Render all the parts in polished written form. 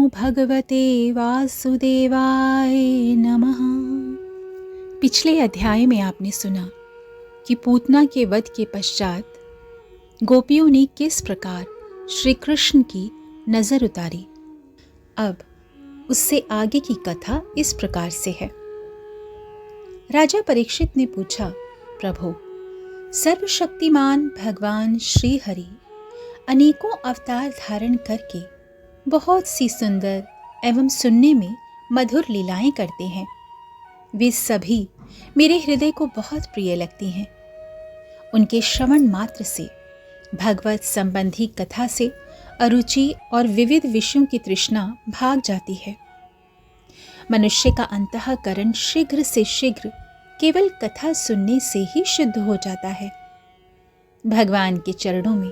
भगवते वासुदेवाय नमः। पिछले अध्याय में आपने सुना कि पूतना के वध के पश्चात गोपियों ने किस प्रकार श्री कृष्ण की नजर उतारी। अब उससे आगे की कथा इस प्रकार से है। राजा परीक्षित ने पूछा, प्रभु, सर्वशक्तिमान भगवान श्री हरि अनेकों अवतार धारण करके बहुत सी सुंदर एवं सुनने में मधुर लीलाएं करते हैं। वे सभी मेरे हृदय को बहुत प्रिय लगती हैं। उनके श्रवण मात्र से भगवत संबंधी कथा से अरुचि और विविध विषयों की तृष्णा भाग जाती है। मनुष्य का अंतःकरण शीघ्र से शीघ्र केवल कथा सुनने से ही शुद्ध हो जाता है। भगवान के चरणों में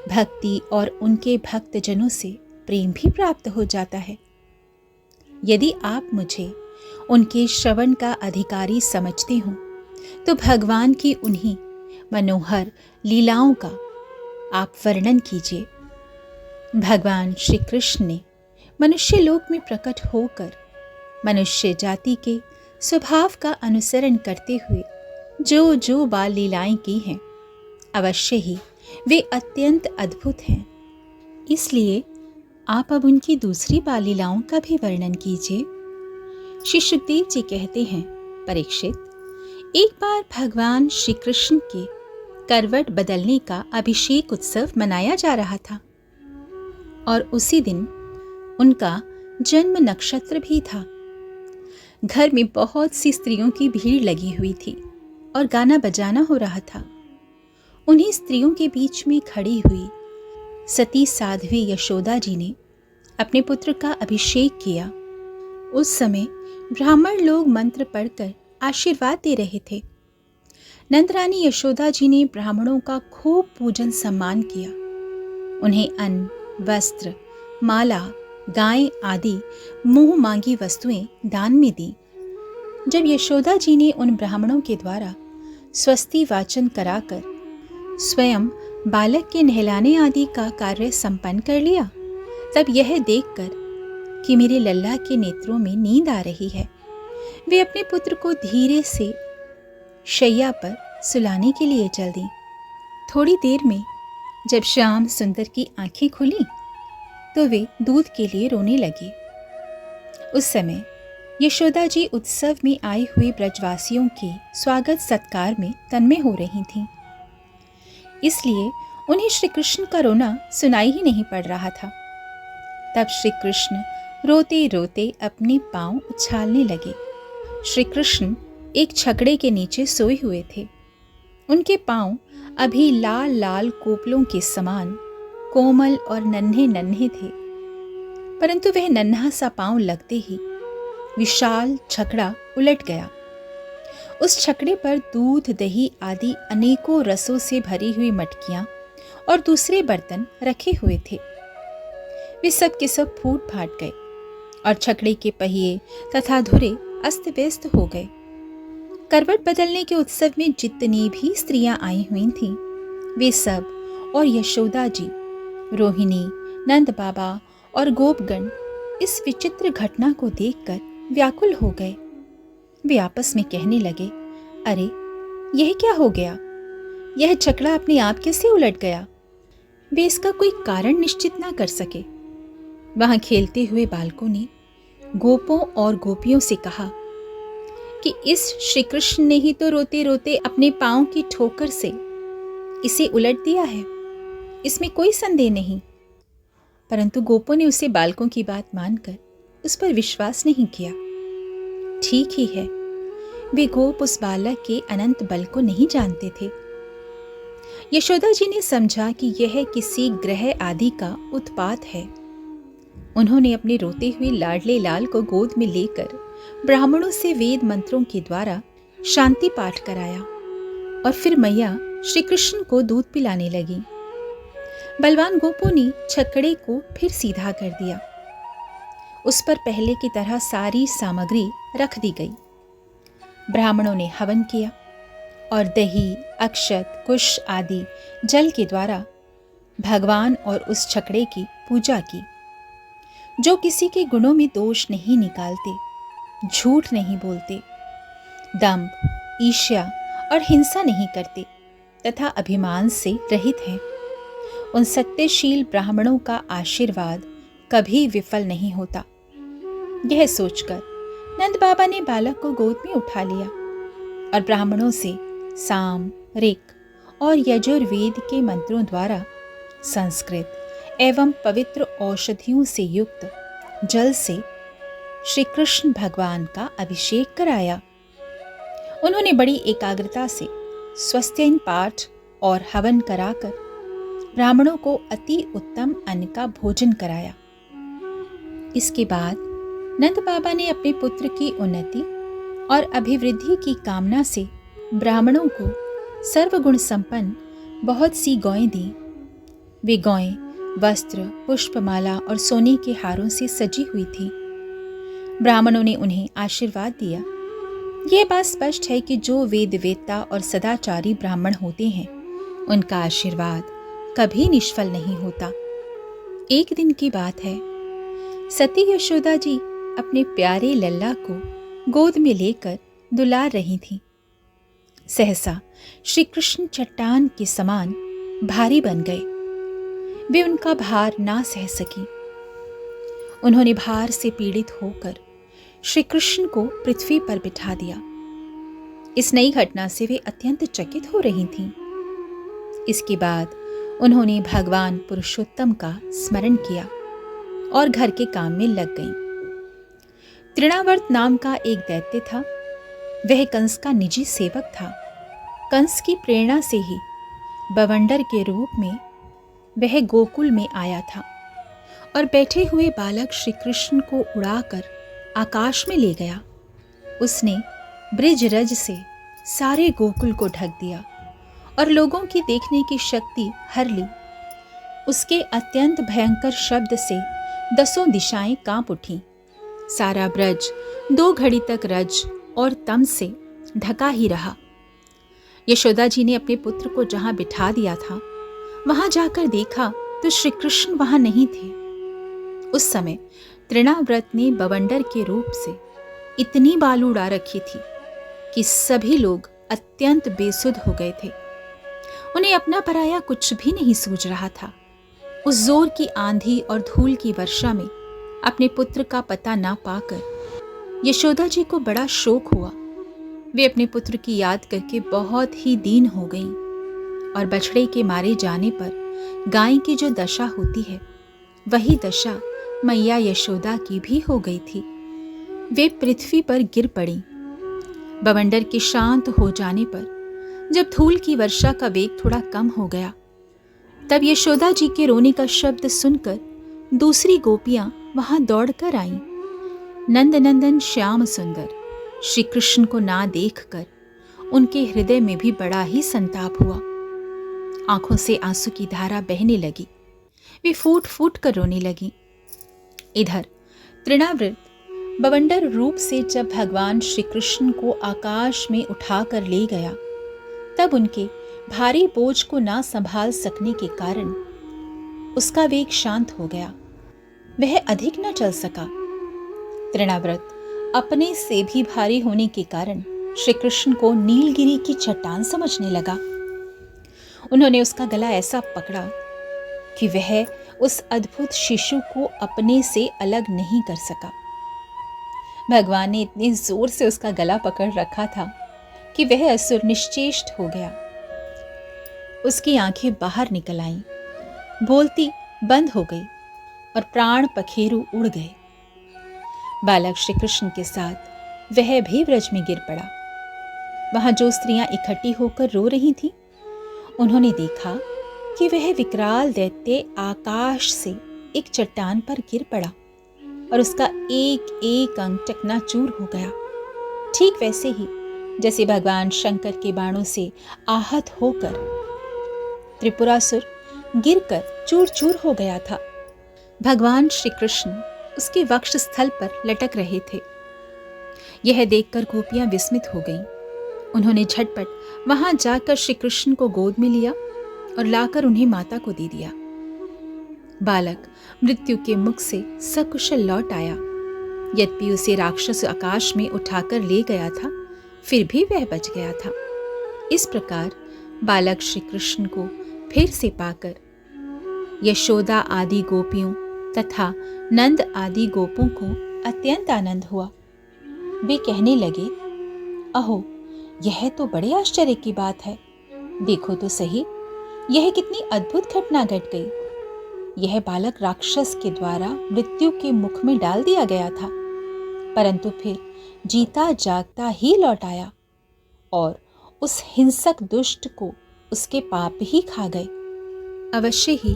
भक्ति और उनके भक्तजनों से प्रेम भी प्राप्त हो जाता है। यदि आप मुझे उनके श्रवण का अधिकारी समझते हो तो भगवान की उन्हीं मनोहर लीलाओं का आप वर्णन कीजिए। भगवान श्री कृष्ण ने मनुष्य लोक में प्रकट होकर मनुष्य जाति के स्वभाव का अनुसरण करते हुए जो जो बाल लीलाएं की हैं, अवश्य ही वे अत्यंत अद्भुत हैं। इसलिए आप अब उनकी दूसरी बाल लीलाओं का भी वर्णन कीजिए। श्री सुखदेव जी कहते हैं, परीक्षित, एक बार भगवान श्री कृष्ण के करवट बदलने का अभिषेक उत्सव मनाया जा रहा था और उसी दिन उनका जन्म नक्षत्र भी था। घर में बहुत सी स्त्रियों की भीड़ लगी हुई थी और गाना बजाना हो रहा था। उन्हीं स्त्रियों के बीच में खड़ी हुई सती साध्वी यशोदा जी ने अपने पुत्र का अभिषेक किया। उस समय ब्राह्मण लोग मंत्र पढ़कर आशीर्वाद दे रहे थे। नंदरानी यशोदा जी ने ब्राह्मणों का खूब पूजन सम्मान किया। उन्हें अन्न, वस्त्र, माला, गाय आदि मुंह मांगी वस्तुएं दान में दी। जब यशोदा जी ने उन ब्राह्मणों के द्वारा स्वस्ति वाचन कराकर स्वयं बालक के नहलाने आदि का कार्य संपन्न कर लिया, तब यह देखकर कि मेरे लल्ला के नेत्रों में नींद आ रही है, वे अपने पुत्र को धीरे से शैया पर सुलाने के लिए चल दी। थोड़ी देर में जब श्याम सुंदर की आंखें खुली तो वे दूध के लिए रोने लगी। उस समय यशोदा जी उत्सव में आए हुए ब्रजवासियों के स्वागत सत्कार में तन्मय हो रही थीं। इसलिए उन्हें श्री कृष्ण का रोना सुनाई ही नहीं पड़ रहा था। तब श्री कृष्ण रोते रोते अपने पांव उछालने लगे। श्री कृष्ण एक छकड़े के नीचे सोए हुए थे। उनके पांव अभी लाल लाल कोपलों के समान कोमल और नन्हे नन्हे थे, परंतु वह नन्हा सा पांव लगते ही विशाल छकड़ा उलट गया। उस छकड़े पर दूध, दही आदि अनेकों रसों से भरी हुई मटकियां और दूसरे बर्तन रखे हुए थे। वे सब के सब फूट फाट गए और छकड़े के पहिए तथा धुरे अस्त व्यस्त हो गए। करवट बदलने के उत्सव में जितनी भी स्त्रियां आई हुई थीं, वे सब और यशोदा जी, रोहिणी, नंद बाबा और गोपगण इस विचित्र घटना को देखकर व्याकुल हो गए। वे आपस में कहने लगे, अरे यह क्या हो गया? यह छकड़ा अपने आप कैसे उलट गया? वे इसका कोई कारण निश्चित ना कर सके। वहां खेलते हुए बालकों ने गोपों और गोपियों से कहा कि इस श्री कृष्ण ने ही तो रोते रोते अपने पांव की ठोकर से इसे उलट दिया है, इसमें कोई संदेह नहीं। परंतु गोपों ने उसे बालकों की बात मानकर उस पर विश्वास नहीं किया। ठीक ही है, वे गोप उस बालक के अनंत बल को नहीं जानते थे। यशोदा जी ने समझा कि यह किसी ग्रह आदि का उत्पात है। उन्होंने अपने रोते हुए लाडले लाल को गोद में लेकर ब्राह्मणों से वेद मंत्रों के द्वारा शांति पाठ कराया और फिर मैया श्री कृष्ण को दूध पिलाने लगी। बलवान गोपों ने छकड़े को फिर सीधा कर दिया। उस पर पहले की तरह सारी सामग्री रख दी गई। ब्राह्मणों ने हवन किया और दही, अक्षत, कुश आदि जल के द्वारा भगवान और उस छकड़े की पूजा की। जो किसी के गुणों में दोष नहीं निकालते, झूठ नहीं बोलते, दंभ, ईर्ष्या और हिंसा नहीं करते तथा अभिमान से रहित हैं। उन सत्यशील ब्राह्मणों का आशीर्वाद कभी विफल नहीं होता। यह सोचकर नंद बाबा ने बालक को गोद में उठा लिया और ब्राह्मणों से साम, ऋक और यजुर्वेद के मंत्रों द्वारा संस्कृत एवं पवित्र औषधियों से युक्त जल से श्री कृष्ण भगवान का अभिषेक कराया। उन्होंने बड़ी एकाग्रता से स्वस्तिन पाठ और हवन कराकर ब्राह्मणों को अति उत्तम अन्न का भोजन कराया। इसके बाद नंद बाबा ने अपने पुत्र की उन्नति और अभिवृद्धि की कामना से ब्राह्मणों को सर्वगुण संपन्न बहुत सी गौएं दी। वे गौएं वस्त्र, पुष्पमाला और सोने के हारों से सजी हुई थी। ब्राह्मणों ने उन्हें आशीर्वाद दिया। यह बात स्पष्ट है कि जो वेदवेत्ता और सदाचारी ब्राह्मण होते हैं, उनका आशीर्वाद कभी निष्फल नहीं होता। एक दिन की बात है, सती यशोदा जी अपने प्यारे लल्ला को गोद में लेकर दुलार रही थीं। सहसा श्री कृष्ण चट्टान के समान भारी बन गए। वे उनका भार ना सह सकी। उन्होंने भार से पीड़ित होकर श्री कृष्ण को पृथ्वी पर बिठा दिया। इस नई घटना से वे अत्यंत चकित हो रही थीं। इसके बाद उन्होंने भगवान पुरुषोत्तम का स्मरण किया और घर के काम में लग गईं। तृणावर्त नाम का एक दैत्य था। वह कंस का निजी सेवक था। कंस की प्रेरणा से ही बवंडर के रूप में वह गोकुल में आया था और बैठे हुए बालक श्री कृष्ण को उड़ाकर आकाश में ले गया। उसने ब्रिजरज से सारे गोकुल को ढक दिया और लोगों की देखने की शक्ति हर ली। उसके अत्यंत भयंकर शब्द से 10 दिशाएं कांप उठीं। सारा ब्रज 2 घड़ी तक रज और तम से ढका ही रहा। यशोदा जी ने अपने पुत्र को जहां बिठा दिया था, वहां जाकर देखा तो श्री कृष्ण वहां नहीं थे। उस समय तृणाव्रत ने बवंडर के रूप से इतनी बाल उड़ा रखी थी कि सभी लोग अत्यंत बेसुध हो गए थे। उन्हें अपना पराया कुछ भी नहीं सूझ रहा था। उस जोर की आंधी और धूल की वर्षा में अपने पुत्र का पता ना पाकर यशोदा जी को बड़ा शोक हुआ। वे अपने पुत्र की याद करके बहुत ही दीन हो गईं और बछड़े के मारे जाने पर गाय की जो दशा होती है, वही दशा मैया यशोदा की भी हो गई थी। वे पृथ्वी पर गिर पड़ी। बवंडर के शांत हो जाने पर जब धूल की वर्षा का वेग थोड़ा कम हो गया, तब यशोदा जी के रोने का शब्द सुनकर दूसरी गोपियां वहां दौड़कर आईं। नंदनंदन श्याम सुंदर श्री कृष्ण को ना देखकर उनके हृदय में भी बड़ा ही संताप हुआ। आंखों से आंसू की धारा बहने लगी। वे फूट फूट कर रोने लगी। इधर तृणावृत बवंडर रूप से जब भगवान श्री कृष्ण को आकाश में उठाकर ले गया, तब उनके भारी बोझ को ना संभाल सकने के कारण उसका वेग शांत हो गया। वह अधिक न चल सका। तृणाव्रत अपने से भी भारी होने के कारण श्री कृष्ण को नीलगिरी की चट्टान समझने लगा। उन्होंने उसका गला ऐसा पकड़ा कि वह उस अद्भुत शिशु को अपने से अलग नहीं कर सका। भगवान ने इतने जोर से उसका गला पकड़ रखा था कि वह असुर निश्चेष्ट हो गया। उसकी आंखें बाहर निकल आईं, बोलती बंद हो गई और प्राण पखेरु उड़ गए। बालक श्री कृष्ण के साथ वह भी ब्रज में गिर पड़ा। वहां जो स्त्रियां इकट्ठी होकर रो रही थीं, उन्होंने देखा कि वह विकराल दैत्य आकाश से एक चट्टान पर गिर पड़ा और उसका एक एक अंग चकनाचूर हो गया। ठीक वैसे ही जैसे भगवान शंकर के बाणों से आहत होकर त्रिपुरासुर गिरकर चूर चूर हो गया था। भगवान श्री कृष्ण उसके वक्ष स्थल पर लटक रहे थे। यह देखकर गोपियां विस्मित हो गईं। उन्होंने झटपट वहां जाकर श्री कृष्ण को गोद में लिया और लाकर उन्हें माता को दे दिया। बालक मृत्यु के मुख से सकुशल लौट आया। यद्यपि उसे राक्षस आकाश में उठाकर ले गया था, फिर भी वह बच गया था। इस प्रकार बालक श्री कृष्ण को फिर से पाकर यशोदा आदि गोपियों तथा नंद आदि गोपों को अत्यंत आनंद हुआ। वे कहने लगे, अहो, यह तो बड़े आश्चर्य की बात है। देखो तो सही, यह कितनी अद्भुत घटना घट गई। यह बालक राक्षस के द्वारा मृत्यु के मुख में डाल दिया गया था, परंतु फिर जीता जागता ही लौट आया और उस हिंसक दुष्ट को उसके पाप ही खा गए। अवश्य ही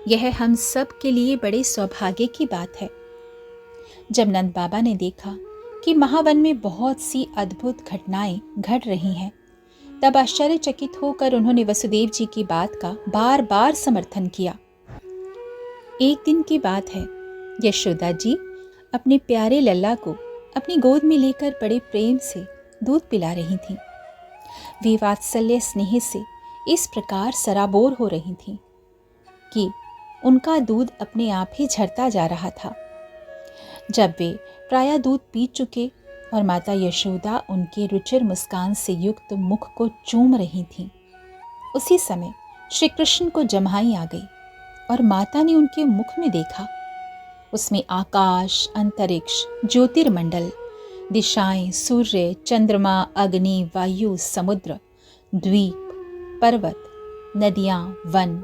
यह हम सब के लिए बड़े सौभाग्य की बात है। जब नंद बाबा ने देखा कि महावन में बहुत सी अद्भुत घटनाएं घट रही हैं, तब आश्चर्यचकित होकर उन्होंने वसुदेव जी की बात का बार बार समर्थन किया। एक दिन की बात है, यशोदा जी अपने प्यारे लल्ला को अपनी गोद में लेकर बड़े प्रेम से दूध पिला रही थीं। वे वात्सल्य स्नेह से इस प्रकार सराबोर हो रही थीं कि उनका दूध अपने आप ही झरता जा रहा था। जब वे प्रायः दूध पी चुके और माता यशोदा उनके रुचिर मुस्कान से युक्त मुख को चूम रही थीं, उसी समय श्री कृष्ण को जम्हाई आ गई और माता ने उनके मुख में देखा। उसमें आकाश, अंतरिक्ष, ज्योतिर्मंडल, दिशाएं, सूर्य, चंद्रमा, अग्नि, वायु, समुद्र, द्वीप, पर्वत, नदियां, वन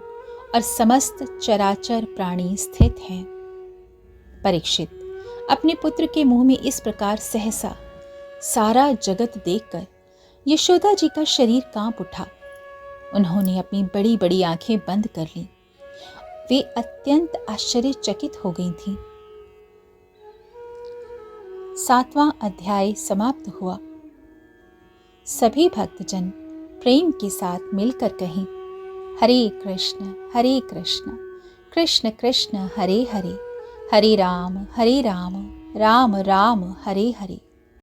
और समस्त चराचर प्राणी स्थित हैं। परीक्षित अपने पुत्र के मुंह में इस प्रकार सहसा सारा जगत देखकर यशोदा जी का शरीर कांप उठा। उन्होंने अपनी बड़ी बड़ी आंखें बंद कर लीं। वे अत्यंत आश्चर्यचकित हो गई थीं। 7वां अध्याय समाप्त हुआ। सभी भक्तजन प्रेम के साथ मिलकर कहें, हरे कृष्ण कृष्ण कृष्ण हरे हरे, हरे राम राम राम हरे हरे।